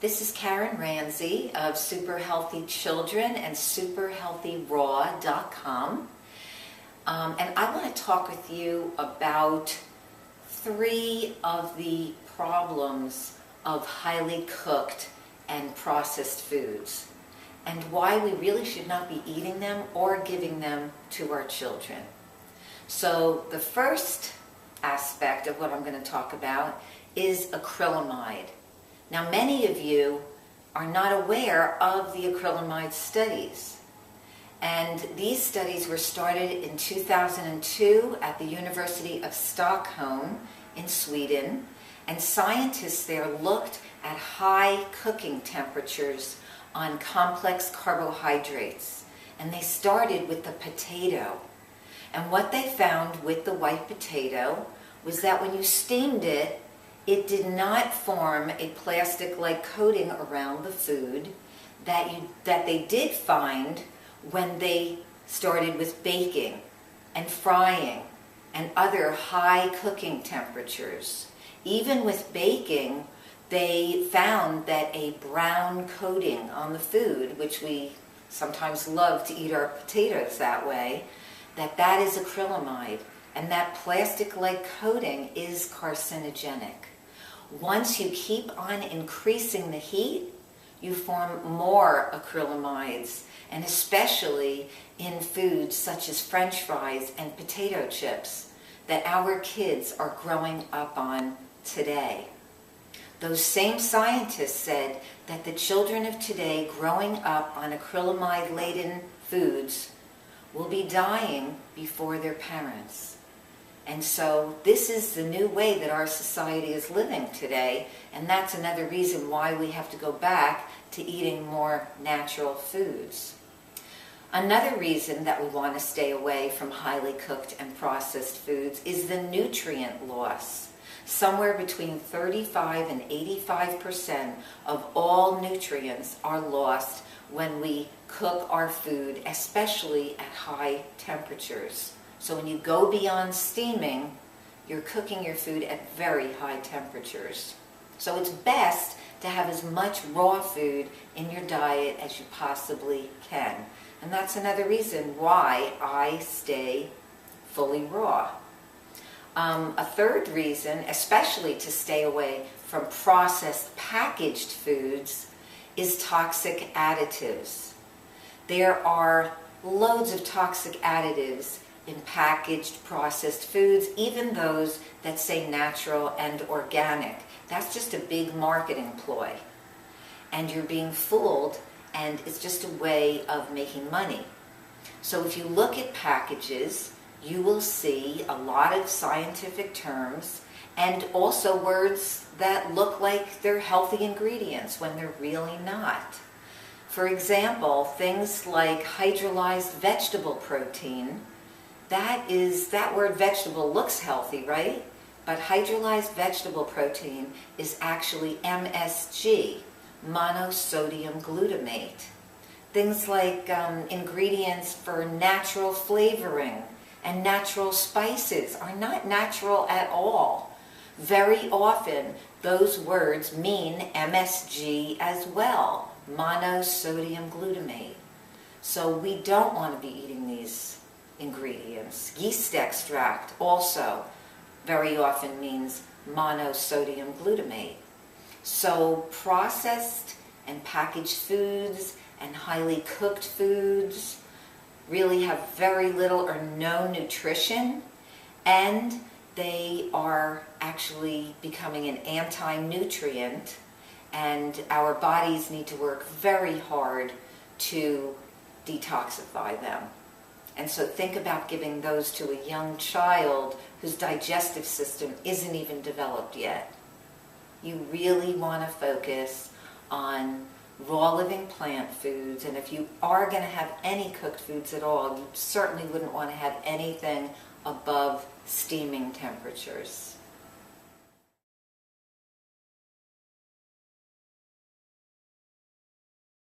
This is Karen Ramsey of Super Healthy Children and superhealthyraw.com. And I want to talk with you about 3 of the problems of highly cooked and processed foods and why we really should not be eating them or giving them to our children. So the first aspect of what I'm going to talk about is acrylamide. Now, many of you are not aware of the acrylamide studies. And these studies were started in 2002 at the University of Stockholm in Sweden. And scientists there looked at high cooking temperatures on complex carbohydrates. And they started with the potato. And what they found with the white potato was that when you steamed it, it did not form a plastic-like coating around the food that they did find when they started with baking and frying and other high cooking temperatures. Even with baking, they found that a brown coating on the food, which we sometimes love to eat our potatoes that way, that is acrylamide. And that plastic-like coating is carcinogenic. Once you keep on increasing the heat, you form more acrylamides, and especially in foods such as French fries and potato chips that our kids are growing up on today. Those same scientists said that the children of today growing up on acrylamide-laden foods will be dying before their parents. And so this is the new way that our society is living today, and that's another reason why we have to go back to eating more natural foods. Another reason that we want to stay away from highly cooked and processed foods is the nutrient loss. Somewhere between 35 and 85% of all nutrients are lost when we cook our food, especially at high temperatures. So when you go beyond steaming, you're cooking your food at very high temperatures. So it's best to have as much raw food in your diet as you possibly can. And that's another reason why I stay fully raw. A third reason, especially to stay away from processed packaged foods, is toxic additives. There are loads of toxic additives in packaged processed foods, even those that say natural and organic. That's just a big marketing ploy. And you're being fooled, and it's just a way of making money. So if you look at packages, you will see a lot of scientific terms and also words that look like they're healthy ingredients when they're really not. For example, things like hydrolyzed vegetable protein. That word vegetable looks healthy, right? But hydrolyzed vegetable protein is actually MSG, monosodium glutamate. Things like ingredients for natural flavoring and natural spices are not natural at all. Very often, those words mean MSG as well, monosodium glutamate. So we don't want to be eating these ingredients. Yeast extract also very often means monosodium glutamate. So processed and packaged foods and highly cooked foods really have very little or no nutrition, and they are actually becoming an anti-nutrient, and our bodies need to work very hard to detoxify them. And so think about giving those to a young child whose digestive system isn't even developed yet. You really want to focus on raw living plant foods, and if you are going to have any cooked foods at all, you certainly wouldn't want to have anything above steaming temperatures.